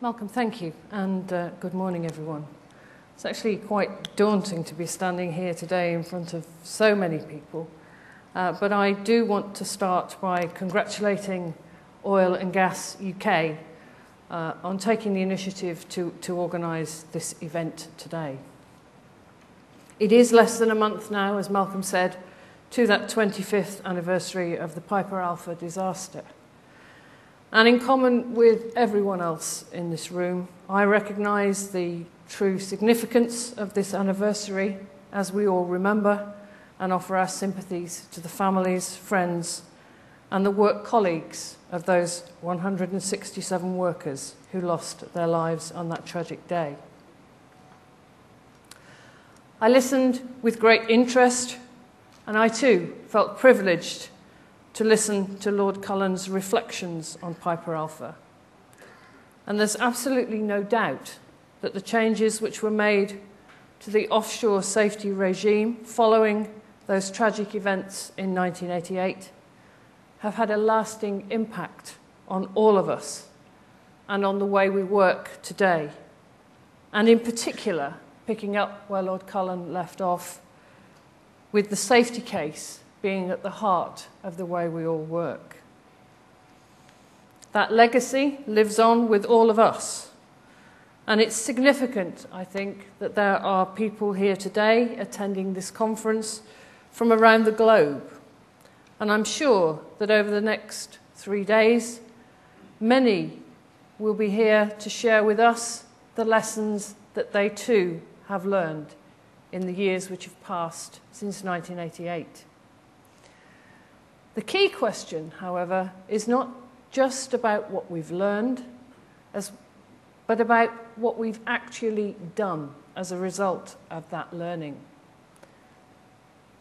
Malcolm, thank you, and good morning, everyone. It's actually quite daunting to be standing here today in front of so many people, but I do want to start by congratulating Oil and Gas UK on taking the initiative to organise this event today. It is less than a month now, as Malcolm said, to that 25th anniversary of the Piper Alpha disaster. And in common with everyone else in this room, I recognise the true significance of this anniversary as we all remember and offer our sympathies to the families, friends and the work colleagues of those 167 workers who lost their lives on that tragic day. I listened with great interest, and I too felt privileged to listen to Lord Cullen's reflections on Piper Alpha. And there's absolutely no doubt that the changes which were made to the offshore safety regime following those tragic events in 1988 have had a lasting impact on all of us and on the way we work today. And in particular, picking up where Lord Cullen left off, with the safety case being at the heart of the way we all work. That legacy lives on with all of us. And it's significant, I think, that there are people here today attending this conference from around the globe. And I'm sure that over the next 3 days, many will be here to share with us the lessons that they too have learned in the years which have passed since 1988. The key question, however, is not just about what we've learned, but about what we've actually done as a result of that learning.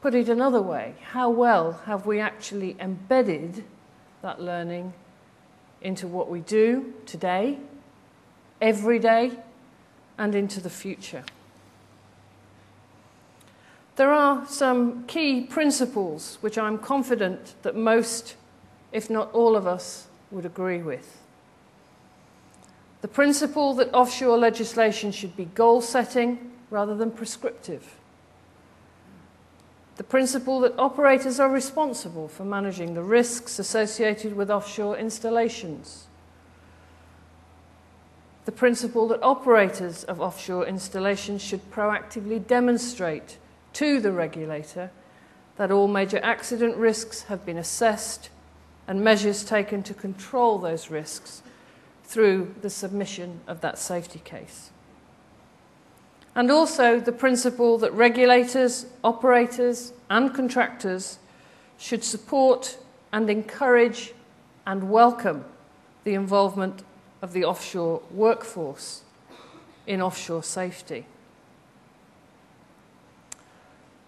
Put it another way, how well have we actually embedded that learning into what we do today, every day, and into the future? There are some key principles which I'm confident that most, if not all of us, would agree with. The principle that offshore legislation should be goal-setting rather than prescriptive. The principle that operators are responsible for managing the risks associated with offshore installations. The principle that operators of offshore installations should proactively demonstrate to the regulator that all major accident risks have been assessed and measures taken to control those risks through the submission of that safety case. And also the principle that regulators, operators and contractors should support and encourage and welcome the involvement of the offshore workforce in offshore safety.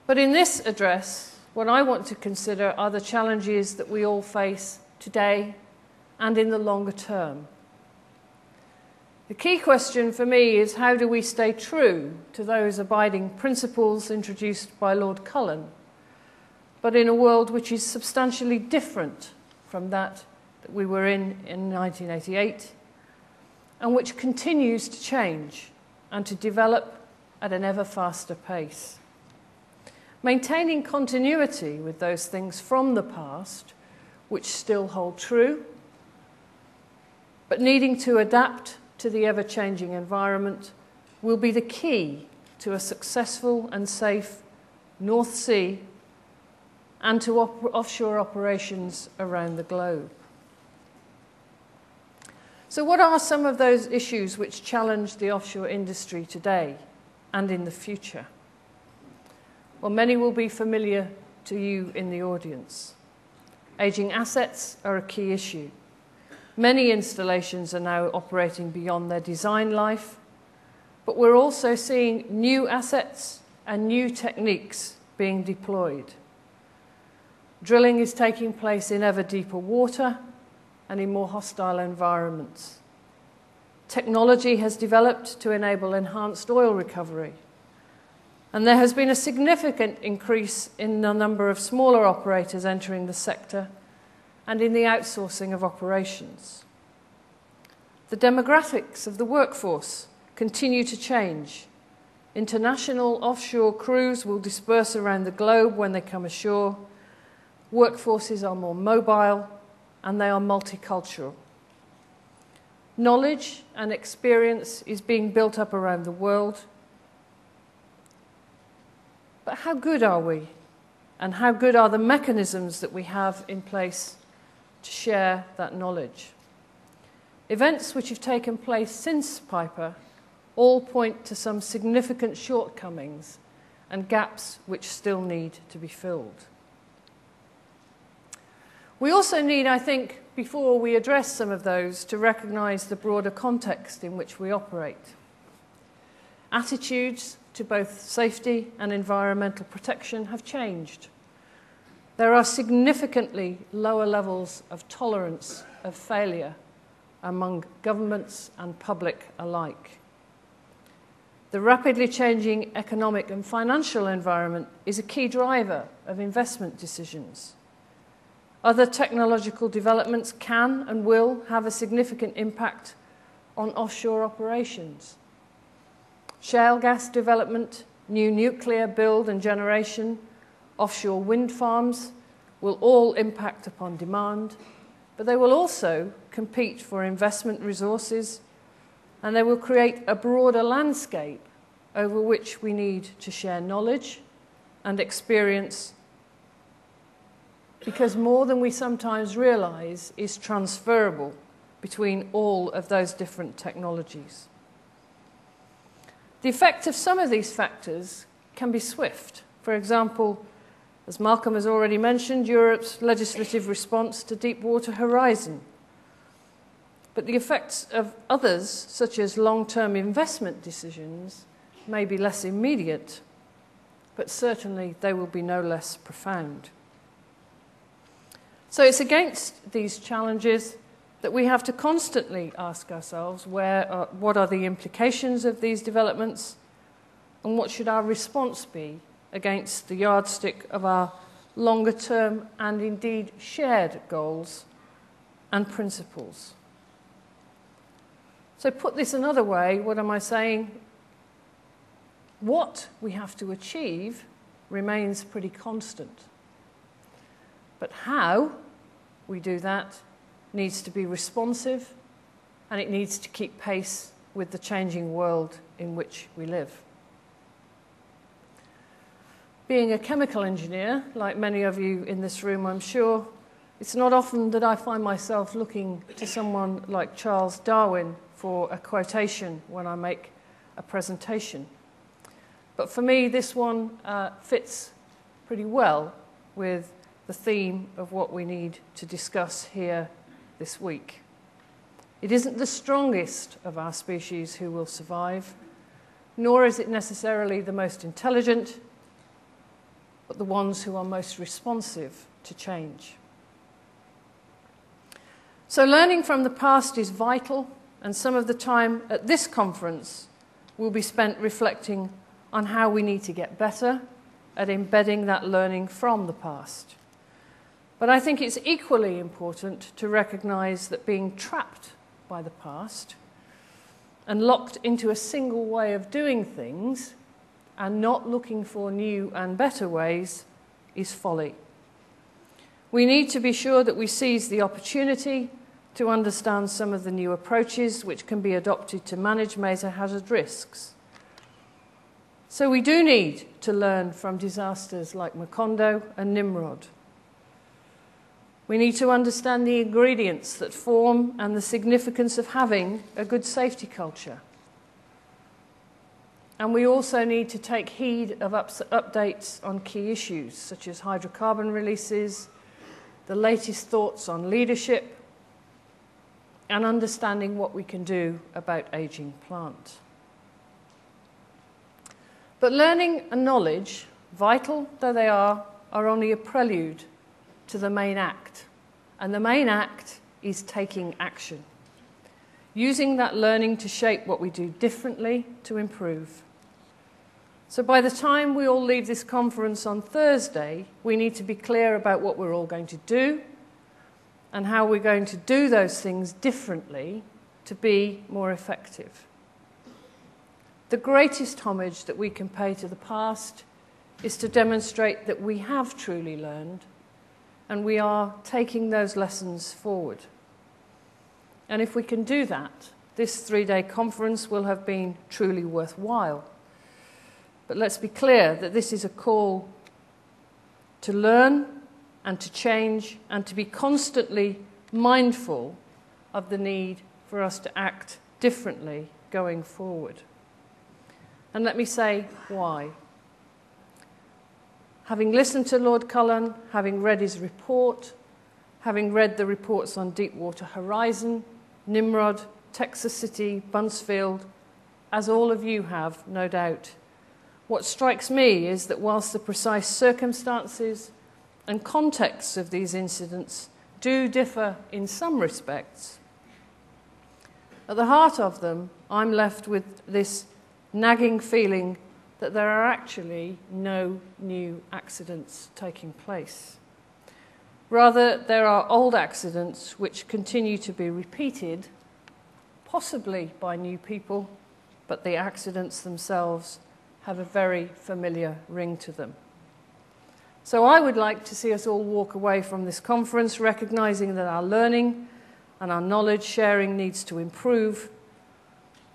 But in this address, what I want to consider are the challenges that we all face today and in the longer term. The key question for me is, how do we stay true to those abiding principles introduced by Lord Cullen, but in a world which is substantially different from that we were in 1988, and which continues to change and to develop at an ever faster pace? Maintaining continuity with those things from the past, which still hold true, but needing to adapt to the ever-changing environment, will be the key to a successful and safe North Sea and to offshore operations around the globe. So what are some of those issues which challenge the offshore industry today and in the future? Well, many will be familiar to you in the audience. Ageing assets are a key issue. Many installations are now operating beyond their design life, but we're also seeing new assets and new techniques being deployed. Drilling is taking place in ever deeper water and in more hostile environments. Technology has developed to enable enhanced oil recovery. And there has been a significant increase in the number of smaller operators entering the sector and in the outsourcing of operations. The demographics of the workforce continue to change. International offshore crews will disperse around the globe when they come ashore. Workforces are more mobile and they are multicultural. Knowledge and experience is being built up around the world. But how good are we? And how good are the mechanisms that we have in place to share that knowledge? Events which have taken place since Piper all point to some significant shortcomings and gaps which still need to be filled. We also need, I think, before we address some of those, to recognise the broader context in which we operate. Attitudes to both safety and environmental protection have changed. There are significantly lower levels of tolerance of failure among governments and public alike. The rapidly changing economic and financial environment is a key driver of investment decisions. Other technological developments can and will have a significant impact on offshore operations. Shale gas development, new nuclear build and generation, offshore wind farms will all impact upon demand, but they will also compete for investment resources, and they will create a broader landscape over which we need to share knowledge and experience, because more than we sometimes realise is transferable between all of those different technologies. The effect of some of these factors can be swift. For example, as Malcolm has already mentioned, Europe's legislative response to Deepwater Horizon. But the effects of others, such as long-term investment decisions, may be less immediate, but certainly they will be no less profound. So it's against these challenges that we have to constantly ask ourselves what are the implications of these developments, and what should our response be against the yardstick of our longer-term and indeed shared goals and principles. So put this another way, what am I saying? What we have to achieve remains pretty constant. But how we do that needs to be responsive, and it needs to keep pace with the changing world in which we live. Being a chemical engineer, like many of you in this room, I'm sure, it's not often that I find myself looking to someone like Charles Darwin for a quotation when I make a presentation. But for me, this one fits pretty well with the theme of what we need to discuss here this week. It isn't the strongest of our species who will survive, nor is it necessarily the most intelligent, but the ones who are most responsive to change. So learning from the past is vital, and some of the time at this conference will be spent reflecting on how we need to get better at embedding that learning from the past. But I think it's equally important to recognise that being trapped by the past and locked into a single way of doing things and not looking for new and better ways is folly. We need to be sure that we seize the opportunity to understand some of the new approaches which can be adopted to manage major hazard risks. So we do need to learn from disasters like Macondo and Nimrod. We need to understand the ingredients that form and the significance of having a good safety culture. And we also need to take heed of updates on key issues, such as hydrocarbon releases, the latest thoughts on leadership, and understanding what we can do about aging plant. But learning and knowledge, vital though they are only a prelude to the main act. And the main act is taking action, using that learning to shape what we do differently to improve. So by the time we all leave this conference on Thursday, we need to be clear about what we're all going to do and how we're going to do those things differently to be more effective. The greatest homage that we can pay to the past is to demonstrate that we have truly learned and we are taking those lessons forward. And if we can do that, this 3-day conference will have been truly worthwhile. But let's be clear that this is a call to learn and to change and to be constantly mindful of the need for us to act differently going forward. And let me say why. Having listened to Lord Cullen, having read his report, having read the reports on Deepwater Horizon, Nimrod, Texas City, Buncefield, as all of you have, no doubt, what strikes me is that whilst the precise circumstances and contexts of these incidents do differ in some respects, at the heart of them, I'm left with this nagging feeling that there are actually no new accidents taking place. Rather, there are old accidents which continue to be repeated, possibly by new people, but the accidents themselves have a very familiar ring to them. So I would like to see us all walk away from this conference recognising that our learning and our knowledge sharing needs to improve,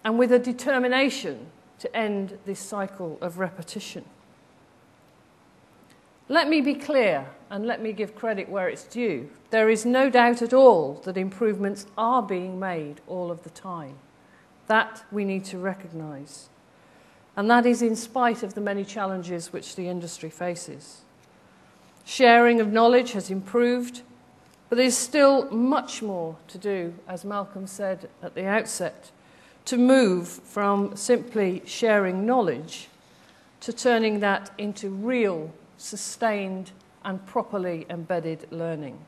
and with a determination to end this cycle of repetition. Let me be clear, and let me give credit where it's due. There is no doubt at all that improvements are being made all of the time. That we need to recognise. And that is in spite of the many challenges which the industry faces. Sharing of knowledge has improved, but there is still much more to do, as Malcolm said at the outset, to move from simply sharing knowledge to turning that into real, sustained and properly embedded learning.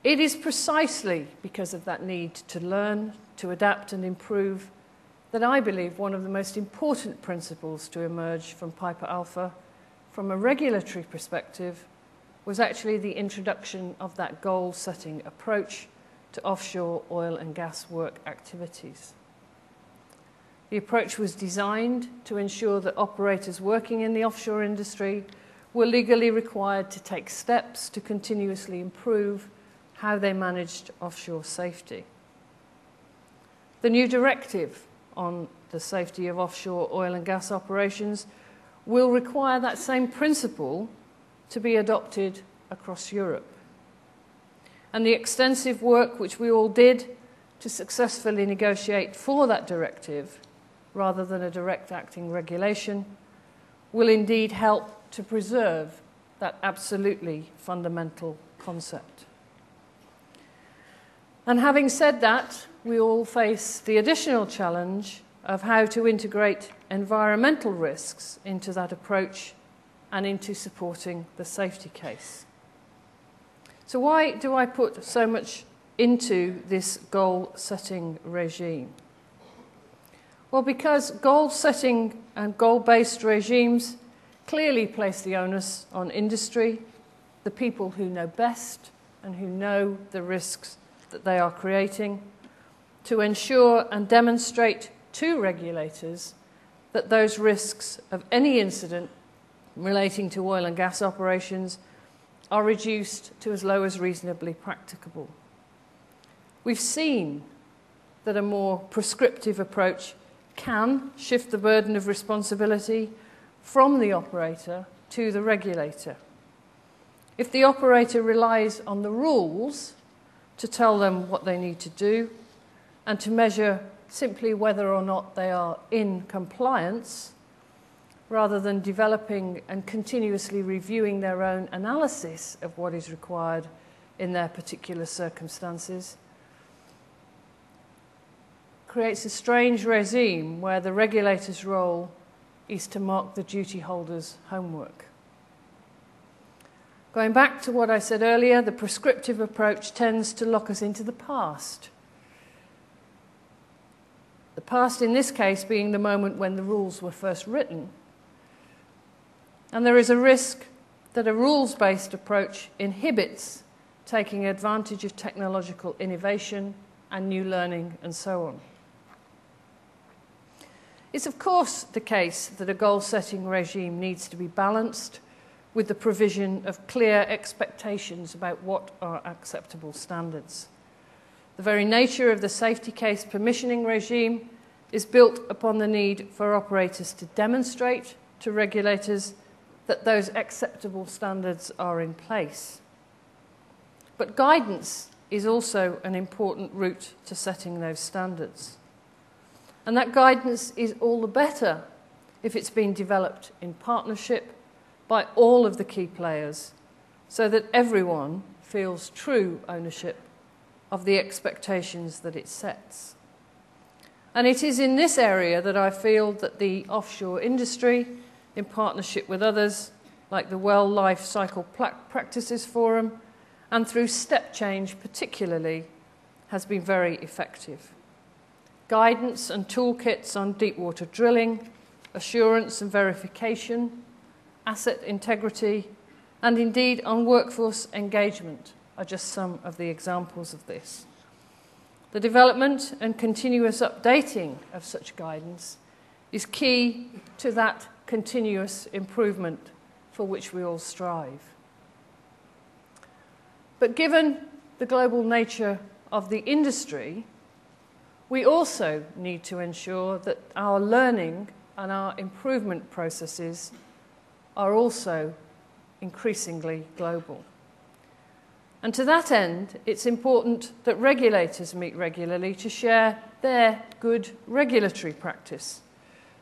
It is precisely because of that need to learn, to adapt and improve, that I believe one of the most important principles to emerge from Piper Alpha, from a regulatory perspective, was actually the introduction of that goal-setting approach to offshore oil and gas work activities. The approach was designed to ensure that operators working in the offshore industry were legally required to take steps to continuously improve how they managed offshore safety. The new directive on the safety of offshore oil and gas operations will require that same principle to be adopted across Europe. And the extensive work which we all did to successfully negotiate for that directive, rather than a direct acting regulation, will indeed help to preserve that absolutely fundamental concept. And having said that, we all face the additional challenge of how to integrate environmental risks into that approach and into supporting the safety case. So why do I put so much into this goal-setting regime? Well, because goal-setting and goal-based regimes clearly place the onus on industry, the people who know best and who know the risks that they are creating, to ensure and demonstrate to regulators that those risks of any incident relating to oil and gas operations are reduced to as low as reasonably practicable. We've seen that a more prescriptive approach can shift the burden of responsibility from the operator to the regulator. If the operator relies on the rules to tell them what they need to do and to measure simply whether or not they are in compliance, rather than developing and continuously reviewing their own analysis of what is required in their particular circumstances, creates a strange regime where the regulator's role is to mark the duty holder's homework. Going back to what I said earlier, the prescriptive approach tends to lock us into the past. The past in this case being the moment when the rules were first written. And there is a risk that a rules-based approach inhibits taking advantage of technological innovation and new learning, and so on. It's of course the case that a goal-setting regime needs to be balanced with the provision of clear expectations about what are acceptable standards. The very nature of the safety case permissioning regime is built upon the need for operators to demonstrate to regulators that those acceptable standards are in place. But guidance is also an important route to setting those standards. And that guidance is all the better if it's been developed in partnership by all of the key players, so that everyone feels true ownership of the expectations that it sets. And it is in this area that I feel that the offshore industry, in partnership with others, like the Well Life Cycle Practices Forum, and through Step Change particularly, has been very effective. Guidance and toolkits on deep water drilling, assurance and verification, asset integrity, and indeed on workforce engagement are just some of the examples of this. The development and continuous updating of such guidance is key to that continuous improvement for which we all strive. But given the global nature of the industry, we also need to ensure that our learning and our improvement processes are also increasingly global. And to that end, it's important that regulators meet regularly to share their good regulatory practice,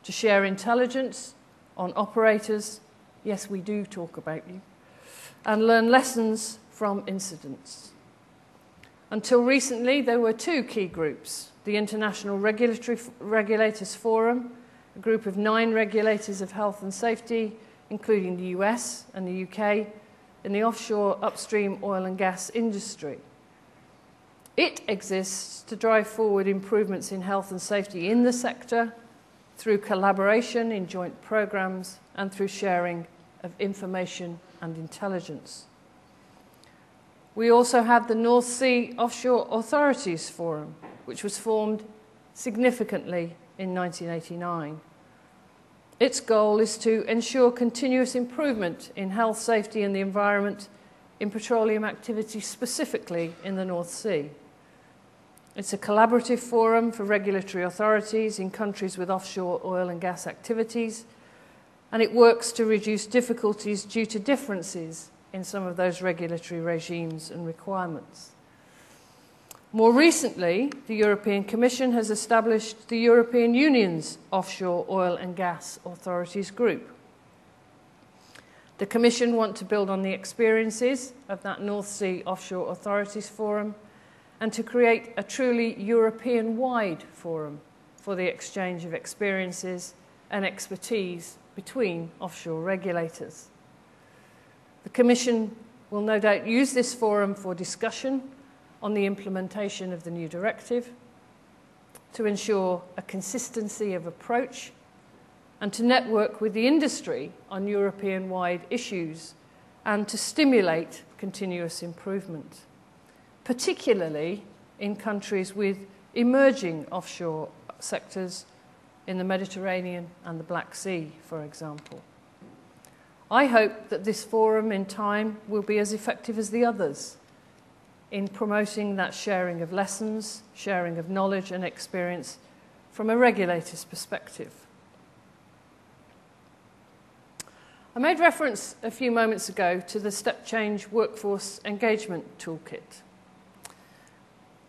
to share intelligence on operators, yes, we do talk about you, and learn lessons from incidents. Until recently, there were two key groups: the International Regulators Forum, a group of 9 regulators of health and safety, including the US and the UK, in the offshore upstream oil and gas industry. It exists to drive forward improvements in health and safety in the sector through collaboration in joint programs and through sharing of information and intelligence. We also have the North Sea Offshore Authorities Forum, which was formed significantly in 1989. Its goal is to ensure continuous improvement in health, safety and the environment in petroleum activity, specifically in the North Sea. It's a collaborative forum for regulatory authorities in countries with offshore oil and gas activities, and it works to reduce difficulties due to differences in some of those regulatory regimes and requirements. More recently, the European Commission has established the European Union's Offshore Oil and Gas Authorities Group. The Commission want to build on the experiences of that North Sea Offshore Authorities Forum and to create a truly European-wide forum for the exchange of experiences and expertise between offshore regulators. The Commission will no doubt use this forum for discussion on the implementation of the new directive, to ensure a consistency of approach, and to network with the industry on European-wide issues, and to stimulate continuous improvement, particularly in countries with emerging offshore sectors in the Mediterranean and the Black Sea, for example. I hope that this forum in time will be as effective as the others in promoting that sharing of lessons, sharing of knowledge and experience from a regulator's perspective. I made reference a few moments ago to the Step Change Workforce Engagement Toolkit.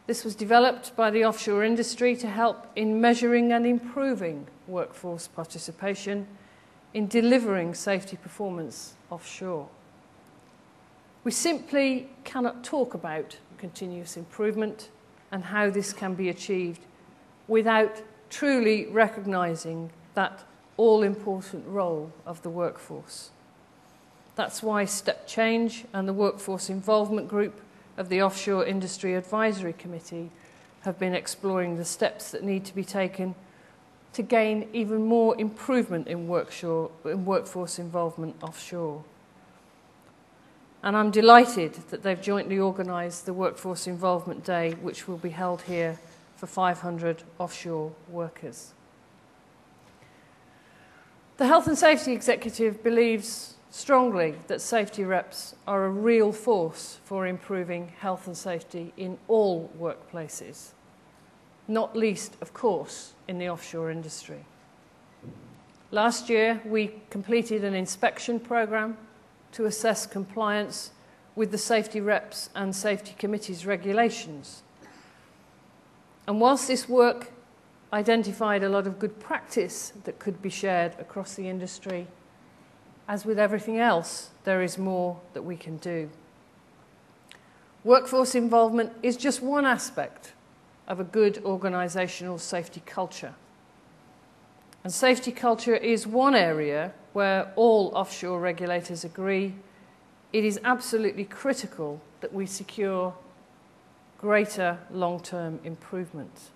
This was developed by the offshore industry to help in measuring and improving workforce participation in delivering safety performance offshore. We simply cannot talk about continuous improvement and how this can be achieved without truly recognising that all-important role of the workforce. That's why Step Change and the Workforce Involvement Group of the Offshore Industry Advisory Committee have been exploring the steps that need to be taken to gain even more improvement in workforce involvement offshore. and I'm delighted that they've jointly organised the Workforce Involvement Day, which will be held here for 500 offshore workers. The Health and Safety Executive believes strongly that safety reps are a real force for improving health and safety in all workplaces, not least, of course, in the offshore industry. Last year, we completed an inspection programme to assess compliance with the safety reps and safety committees regulations. And whilst this work identified a lot of good practice that could be shared across the industry, as with everything else, there is more that we can do. Workforce involvement is just one aspect of a good organisational safety culture. And safety culture is one area where all offshore regulators agree it is absolutely critical that we secure greater long-term improvement.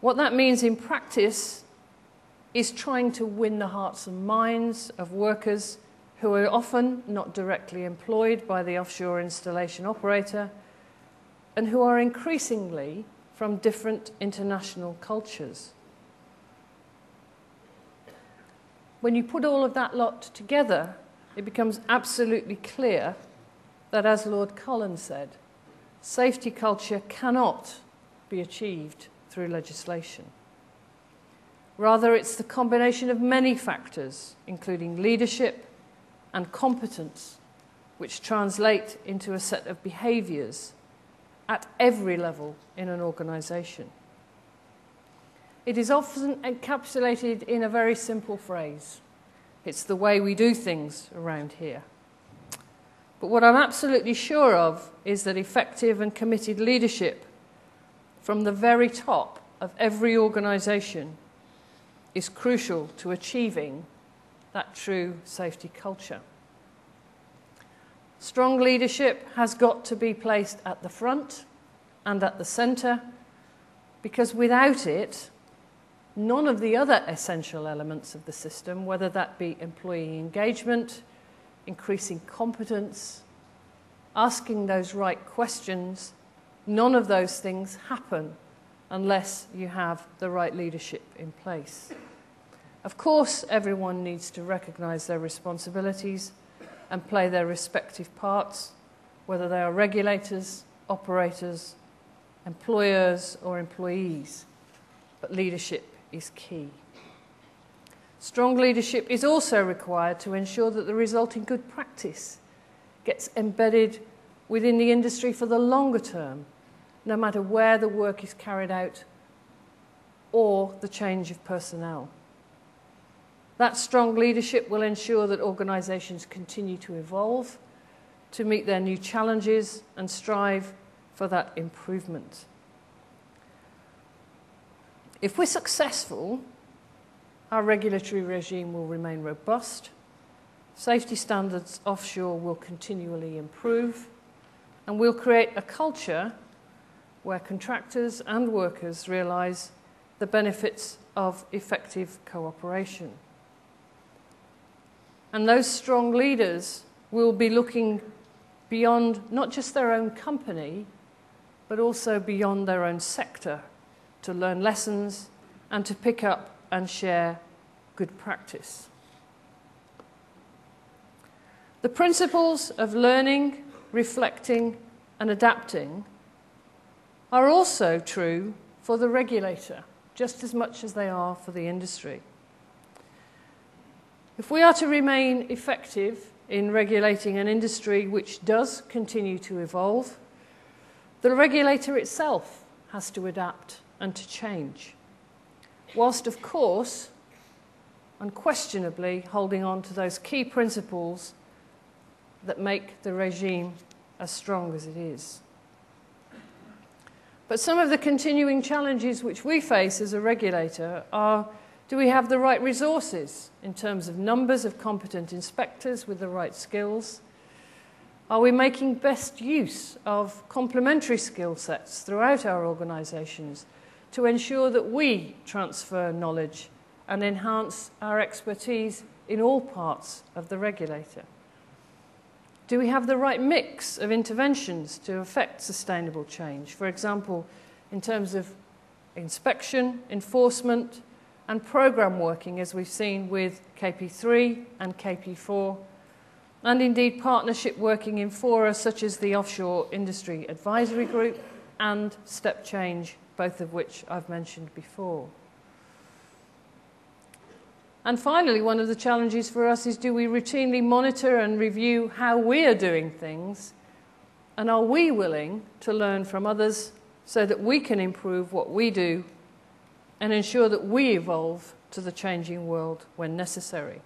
What that means in practice is trying to win the hearts and minds of workers who are often not directly employed by the offshore installation operator and who are increasingly from different international cultures. When you put all of that lot together, it becomes absolutely clear that, as Lord Cullen said, safety culture cannot be achieved through legislation. Rather, it's the combination of many factors, including leadership and competence, which translate into a set of behaviours at every level in an organisation. It is often encapsulated in a very simple phrase. It's the way we do things around here. But what I'm absolutely sure of is that effective and committed leadership from the very top of every organisation is crucial to achieving that true safety culture. Strong leadership has got to be placed at the front and at the centre, because without it, none of the other essential elements of the system, whether that be employee engagement, increasing competence, asking those right questions, none of those things happen unless you have the right leadership in place. Of course, everyone needs to recognise their responsibilities and play their respective parts, whether they are regulators, operators, employers, or employees. But leadership is key. Strong leadership is also required to ensure that the resulting good practice gets embedded within the industry for the longer term, no matter where the work is carried out or the change of personnel. That strong leadership will ensure that organisations continue to evolve, to meet their new challenges and strive for that improvement. If we're successful, our regulatory regime will remain robust, safety standards offshore will continually improve, and we'll create a culture where contractors and workers realise the benefits of effective cooperation. And those strong leaders will be looking beyond not just their own company, but also beyond their own sector to learn lessons and to pick up and share good practice. The principles of learning, reflecting, and adapting are also true for the regulator, just as much as they are for the industry. If we are to remain effective in regulating an industry which does continue to evolve, the regulator itself has to adapt and to change, whilst, of course, unquestionably holding on to those key principles that make the regime as strong as it is. But some of the continuing challenges which we face as a regulator are: do we have the right resources in terms of numbers of competent inspectors with the right skills? Are we making best use of complementary skill sets throughout our organisations to ensure that we transfer knowledge and enhance our expertise in all parts of the regulator? Do we have the right mix of interventions to affect sustainable change? For example, in terms of inspection, enforcement, and programme working, as we've seen with KP3 and KP4, and indeed partnership working in fora such as the Offshore Industry Advisory Group and Step Change, both of which I've mentioned before. And finally, one of the challenges for us is, do we routinely monitor and review how we are doing things, and are we willing to learn from others so that we can improve what we do and ensure that we evolve to the changing world when necessary?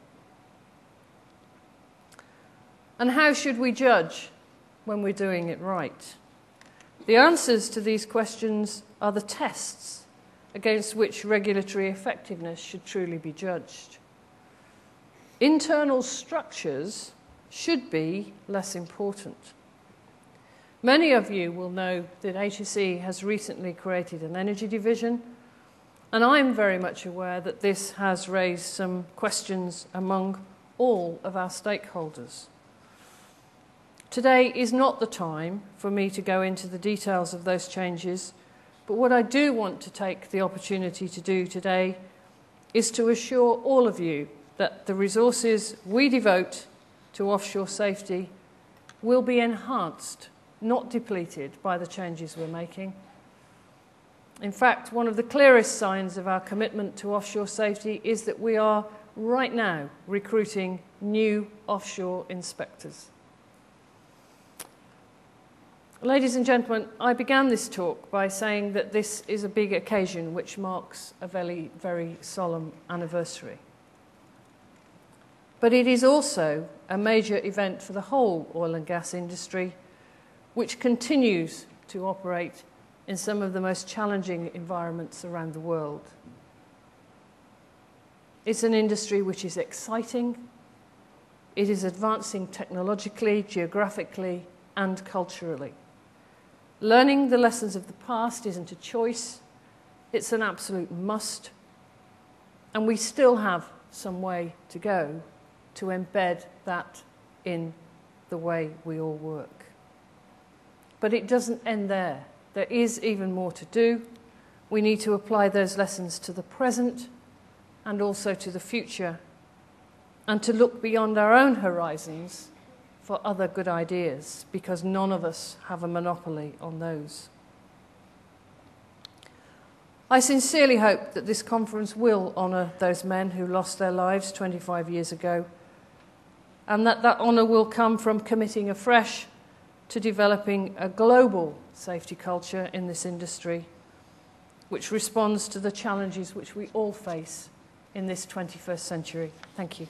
And how should we judge when we're doing it right? The answers to these questions are the tests against which regulatory effectiveness should truly be judged. Internal structures should be less important. Many of you will know that HSE has recently created an energy division, and I'm very much aware that this has raised some questions among all of our stakeholders. Today is not the time for me to go into the details of those changes, but what I do want to take the opportunity to do today is to assure all of you that the resources we devote to offshore safety will be enhanced, not depleted, by the changes we're making. In fact, one of the clearest signs of our commitment to offshore safety is that we are right now recruiting new offshore inspectors. Ladies and gentlemen, I began this talk by saying that this is a big occasion which marks a very, very solemn anniversary. But it is also a major event for the whole oil and gas industry, which continues to operate in some of the most challenging environments around the world. It's an industry which is exciting. It is advancing technologically, geographically, and culturally. Learning the lessons of the past isn't a choice, it's an absolute must, and we still have some way to go to embed that in the way we all work. But it doesn't end there. There is even more to do. We need to apply those lessons to the present and also to the future, and to look beyond our own horizons for other good ideas, because none of us have a monopoly on those. I sincerely hope that this conference will honour those men who lost their lives 25 years ago, and that that honour will come from committing afresh to developing a global safety culture in this industry, which responds to the challenges which we all face in this 21st century. Thank you.